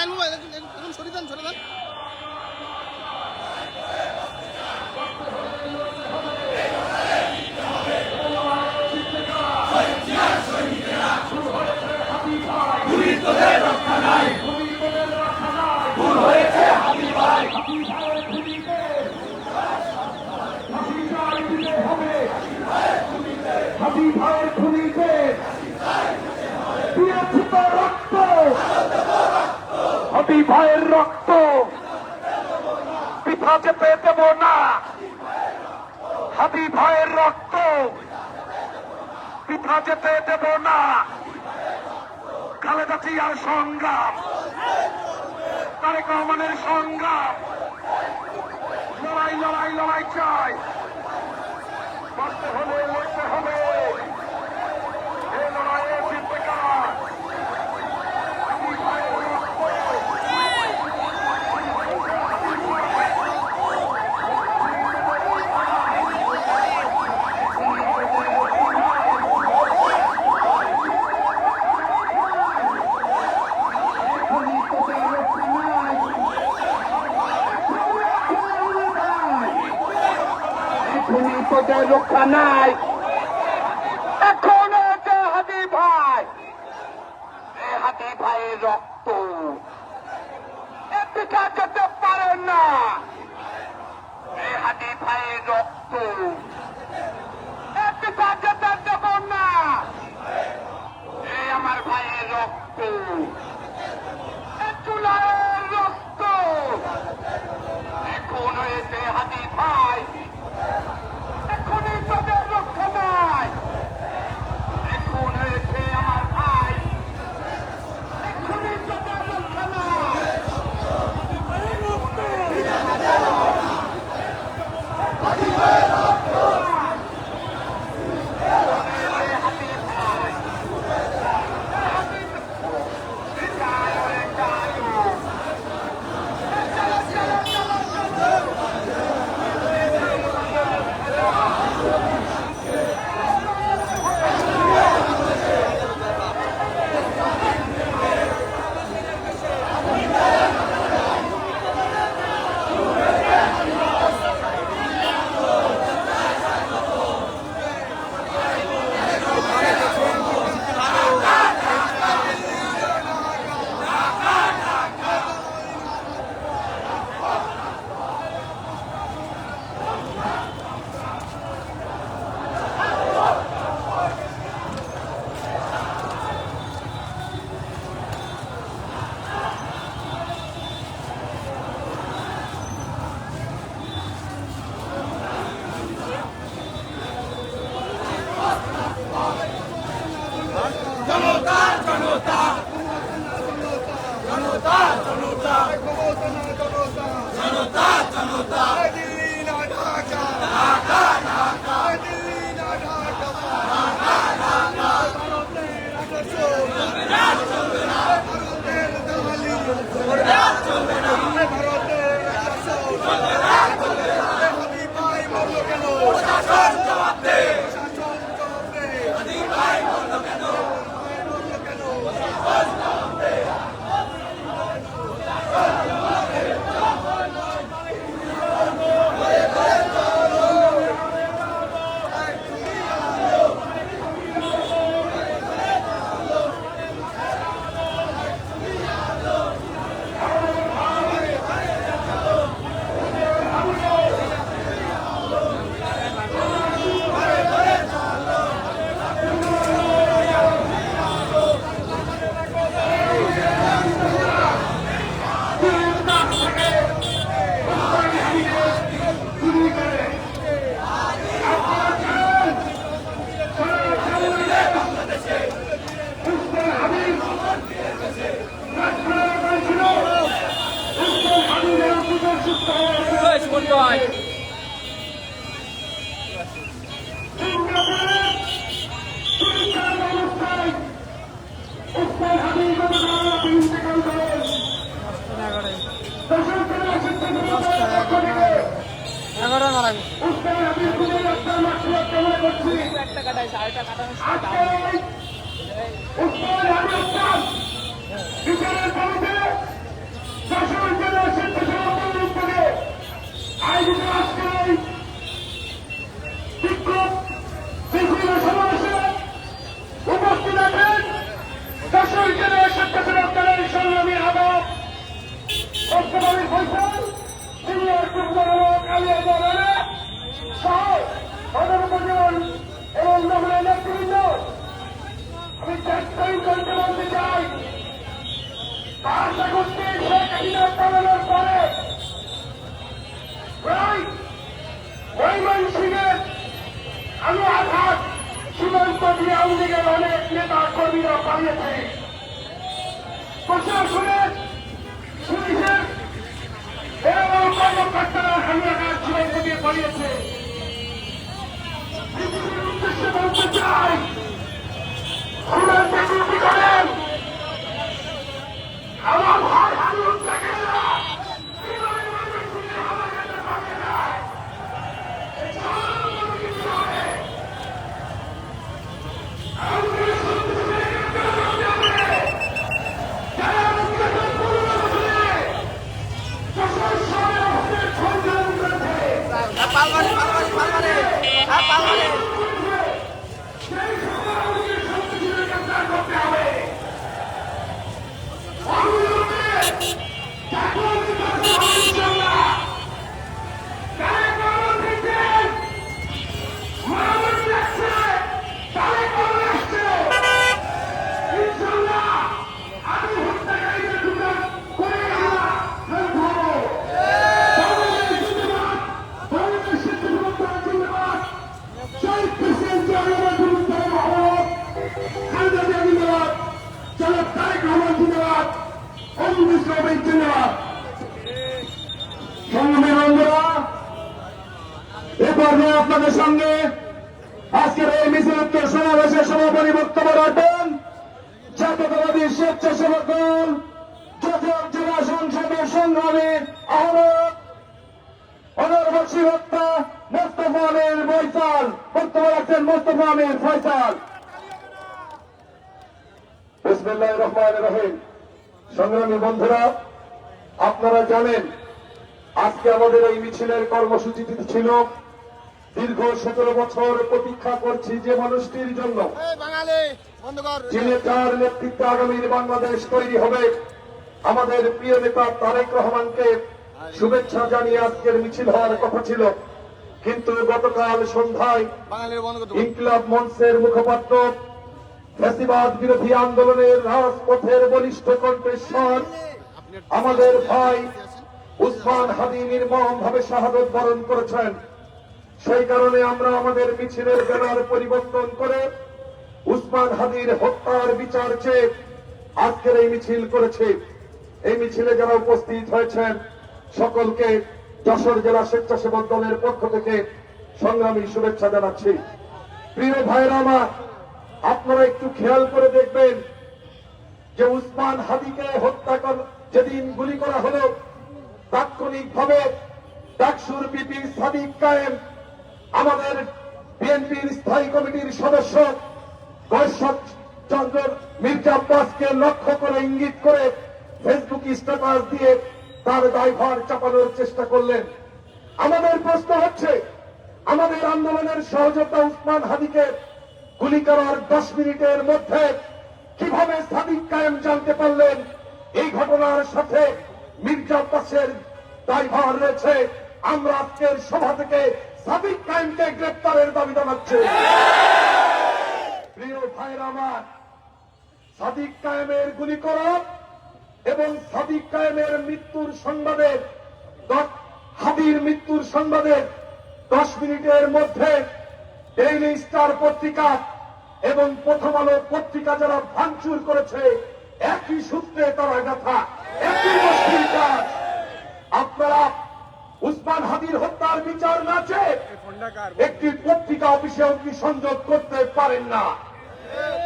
এখন সরে দেন হাবিব ভাইয়ের রক্ত পিঠা চেপে দেব না। হাবিব ভাইয়ের রক্ত পিঠা চেপে দেব না। খালেদা জিয়ার সংগ্রাম, তারেক রহমানের সংগ্রাম, লড়াই লড়াই লড়াই চাই। মারতে হলে লড়তে হবে। এই লড়াইয়ে জিতবে কারা? রক্ষা নাই। এখন হাবিব ভাই, হাবিব ভাইয়ের রক্ত পিঠা যেতে পারে না। হাবিব ভাইয়ের রক্ত পিঠা যেতে দেব না। আমার ভাইয়ের রক্ত, চুলার রক্ত। এখন হয়েছে হাবিব ভাই, এখনই তাদের রক্ষা নাই। এখন হয়েছে আমার ভাই, এখনই তাদের রক্ষা নাই। দেখেন যশোর জেলা স্বেচ্ছাসেবক দলের সংগ্রামী আহ্বায়ক বর্তমানের ফয়সাল সিনিয়র যুগ্ম কালিয়া দলের সহ অনর্বজন এবং নমুনা নেতৃবৃন্দ, আমি চেষ্টাই করতে বলতে চাই ভাষা গোষ্ঠী শেখ হাসিনা পালানোর পরে প্রায় ময়মনসিংহের আলু আঘাত সীমান্ত দিয়ে আওয়ামী লীগের অনেক নেতা কর্মীরা পালিয়েছে। প্রশাসনের পুলিশের এবং কর্মকর্তারা হামলাঘাত সীমান্ত দিয়ে পালিয়েছে। পৃথিবীর উদ্দেশ্যে বলতে চাই সীমান্তে ডিউটি করেন আমার ভাই হারুন দেখেন না কিভাবে ময়মনসিংহে হামলাঘাতে পালিয়ে যায়। আপনাদের সঙ্গে আজকের এই মিছিলোত্তর সমাবেশে সমাপনী বক্তব্য রাখবেন জাতীয়তাবাদী স্বেচ্ছাসেবক দল যশোর জেলা সংসদের সংগ্রামী আহ্বায়ক অনর্বশী হত্যা মোস্তফা আমির ফয়সাল। বক্তব্য রাখছেন মোস্তফা আমির ফয়সাল। বিসমিল্লাহির রহমানির রহিম। সংগ্রামী বন্ধুরা, আপনারা জানেন আজকে আমাদের এই মিছিলের কর্মসূচিটি ছিল দীর্ঘ 17 বছর প্রতীক্ষা করছি যে মানুষটির জন্য যিনি তার নেতৃত্বে আগামীর বাংলাদেশ তৈরি হবে, আমাদের প্রিয় নেতা তারেক রহমানকে শুভেচ্ছা জানিয়ে আজকের মিছিল হওয়ার কথা ছিল। কিন্তু গতকাল সন্ধ্যায় ইনকিলাব মঞ্চের মুখপাত্র ফ্যাসিবাদ বিরোধী আন্দোলনের রাজপথের বলিষ্ঠ কণ্ঠস্বর আমাদের ভাই উসমান হাদী নির্মমভাবে শাহাদত বরণ করেছেন। সেই কারণে আমরা আমাদের মিছিলের ব্যানার পরিবর্তন করে উসমান হাদীর হত্যার বিচার চেয়ে আজকের এই মিছিল করেছি। এই মিছিলে যারা উপস্থিত হয়েছেন সকলকে যশোর জেলা স্বেচ্ছাসেবক দলের পক্ষ থেকে সংগ্রামী শুভেচ্ছা জানাচ্ছি। প্রিয় ভাইরা আমার, আপনারা একটু খেয়াল করে দেখবেন যে উসমান হাদীকে হত্যা যেদিন গুলি করা হলো তাৎক্ষণিকভাবে ডাকসুর বিপি সাদিক কায়েম আমাদের বিএনপির স্থায়ী কমিটির সদস্য গয়সত চন্দ্র মির্জা আব্বাসকে লক্ষ্য করে ইঙ্গিত করে ফেসবুক স্ট্যাটাস দিয়ে তার দায়ভার চাপানোর চেষ্টা করলেন। আমাদের প্রশ্ন হচ্ছে, আমাদের আন্দোলনের সহযোদ্ধা উসমান হাদীকে গুলি করার 10 মিনিটের মধ্যে কিভাবে সাদিক কায়েম জানতে পারলেন এই ঘটনার সাথে মির্জা আব্বাসের দায়ভার রয়েছে? আমরা আজকের সভা থেকে সাদিক কায়েমকে গ্রেপ্তারের দাবি জানাচ্ছি। প্রিয় ভাইরা আমার, সাদিক কায়েমের গুলি করা এবং সাদিক কায়েমের মৃত্যুর সংবাদের হাদীর মৃত্যুর সংবাদের 10 মিনিটের মধ্যে ডেইলি স্টার পত্রিকা এবং প্রথম আলো পত্রিকা যারা ভাঙচুর করেছে একই সূত্রে তারা গাথা, একই গোষ্ঠীর কাজ। আপনারা উসমান হাদীর হত্যার বিচার না চেয়ে একটি পত্রিকা অফিসে সংযোগ করতে পারেন না।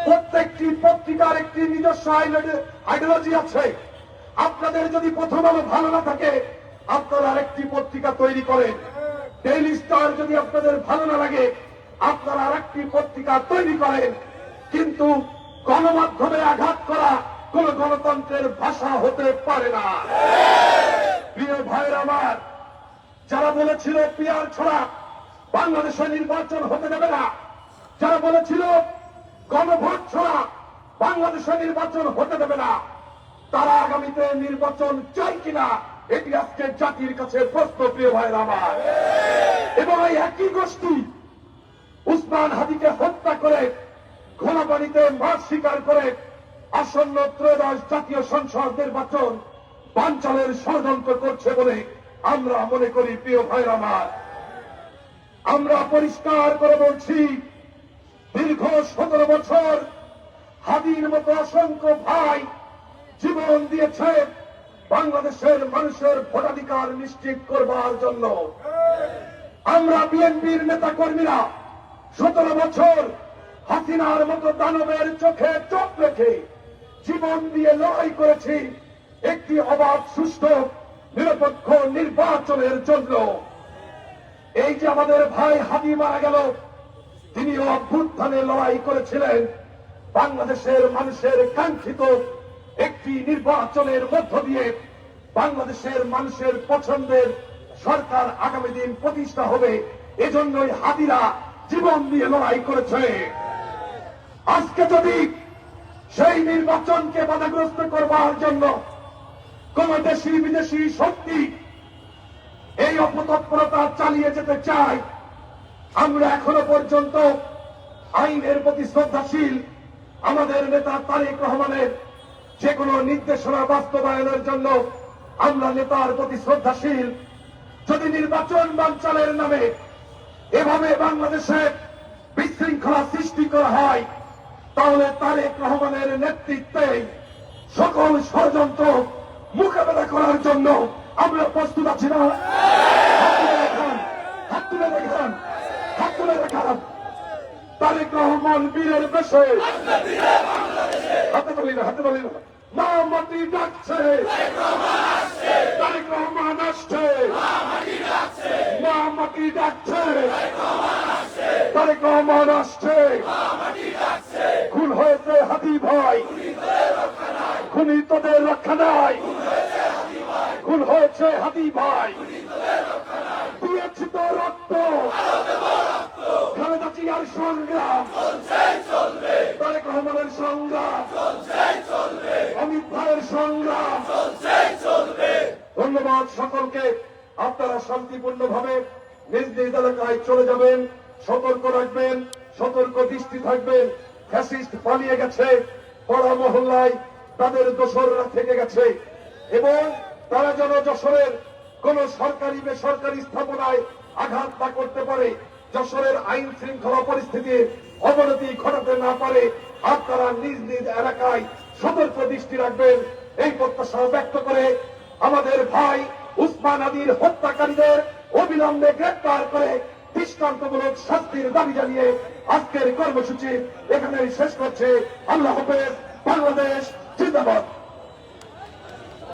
প্রত্যেকটি পত্রিকার একটি নিজস্ব আইডিওলজি আছে। আপনাদের যদি প্রথম আলো ভালো না থাকে আপনারা আরেকটি পত্রিকা তৈরি করেন। ডেইলি স্টার যদি আপনাদের ভালো না লাগে আপনারা আরেকটি পত্রিকা তৈরি করেন। কিন্তু গণমাধ্যমে আঘাত করা কোন গণতন্ত্রের ভাষা হতে পারে না। প্রিয় ভাইরা আমার, যারা বলেছিল পিয়ার ছড়া বাংলাদেশে নির্বাচন হতে দেবে না, যারা বলেছিল গণভোট ছড়া বাংলাদেশে নির্বাচন হতে দেবে না। তারা আগামীতে নির্বাচন চাই কিনা এটি আজকে জাতির কাছে প্রশ্ন, প্রিয় ভাইরা আমার। এবং এই একই গোষ্ঠী উসমান হাদিকে হত্যা করে ঘোলা পানিতে মাছ শিকার করে আসন্ন ত্রয়োদশ জাতীয় সংসদ নির্বাচন বানচালের ষড়যন্ত্র করছে বলে আমরা মনে করি। প্রিয় ভাইরা আমার, আমরা পরিষ্কার করে বলছি, দীর্ঘ 17 বছর হাদির মতো অসংখ্য ভাই জীবন দিয়েছে বাংলাদেশের মানুষের ভোটাধিকার নিশ্চিত করবার জন্য। আমরা বিএনপির নেতা কর্মীরা 17 বছর হাসিনার মতো দানবের চোখে চোখ রেখে জীবন দিয়ে লড়াই করেছি একটি অবাধ, সুষ্ঠু, নিরপেক্ষ নির্বাচনের জন্য। এই যে আমাদের ভাই হাদি মারা গেল, তিনিও অভ্যুত্থানে লড়াই করেছিলেন বাংলাদেশের মানুষের কাঙ্ক্ষিত একটি নির্বাচনের মধ্য দিয়ে বাংলাদেশের মানুষের পছন্দের সরকার আগামী দিন প্রতিষ্ঠা হবে। এজন্যই হাদিরা জীবন দিয়ে লড়াই করেছে। আজকে যদি সেই নির্বাচনকে বাধাগ্রস্ত করবার জন্য কোন দেশি বিদেশি শক্তি এই অপতৎপরতা চালিয়ে যেতে চায়, আমরা এখনো পর্যন্ত আইনের প্রতি শ্রদ্ধাশীল। আমাদের নেতা তারেক রহমানের যে কোনো নির্দেশনা বাস্তবায়নের জন্য আমরা নেতার প্রতি শ্রদ্ধাশীল। যদি নির্বাচন বানচালের নামে এভাবে বাংলাদেশে বিশৃঙ্খলা সৃষ্টি করা হয়, তাহলে তারেক রহমানের নেতৃত্বে সকল ষড়যন্ত্র মোকাবেলা করার জন্য আমরা প্রস্তুত আছি না? হাত তুলে দেখান, হাত তুলে দেখান। তারেক রহমান বীরের বেশে, হাতে বলি না, হাতে বলি না, মা মাটি ডাকছে, তারেক রহমান আসছে, মা মাটি ডাকছে, তারেক রহমান আসছে। খুন হয়েছে হাদি ভাই, খুনি তোদের রক্ষা নাই। খুন হয়েছে হাদি ভাই, দিয়েছি তো রক্ত। খালেদা জিয়ার সংগ্রাম, তারেক রহমানের সংগ্রাম, অমিত ভাইয়ের সংগ্রাম। ধন্যবাদ সকলকে। আপনারা শান্তিপূর্ণভাবে নিজ নিজ এলাকায় চলে যাবেন। সতর্ক রাখবেন, সতর্ক দৃষ্টি থাকবেন। ফ্যাসিস্ট পালিয়ে গেছে, পাড়া মহল্লায় তাদের দোসররা থেকে গেছে এবং তারা যেন যশোরের কোন সরকারি বেসরকারি স্থাপনায় আঘাত না করতে পারে, যশোরের আইন শৃঙ্খলা পরিস্থিতির অবনতি ঘটাতে না পারে। আপনারা নিজ নিজ এলাকায় সতর্ক দৃষ্টি রাখবেন, এই প্রত্যাশা ব্যক্ত করে আমাদের ভাই উসমান হাদির হত্যাকারীদের অবিলম্বে গ্রেপ্তার করে দৃষ্টান্তমূলক শাস্তির দাবি জানিয়ে আজকের কর্মসূচি এখানেই শেষ করছে। আল্লাহ হাফেজ। বাংলাদেশ জিন্দাবাদ।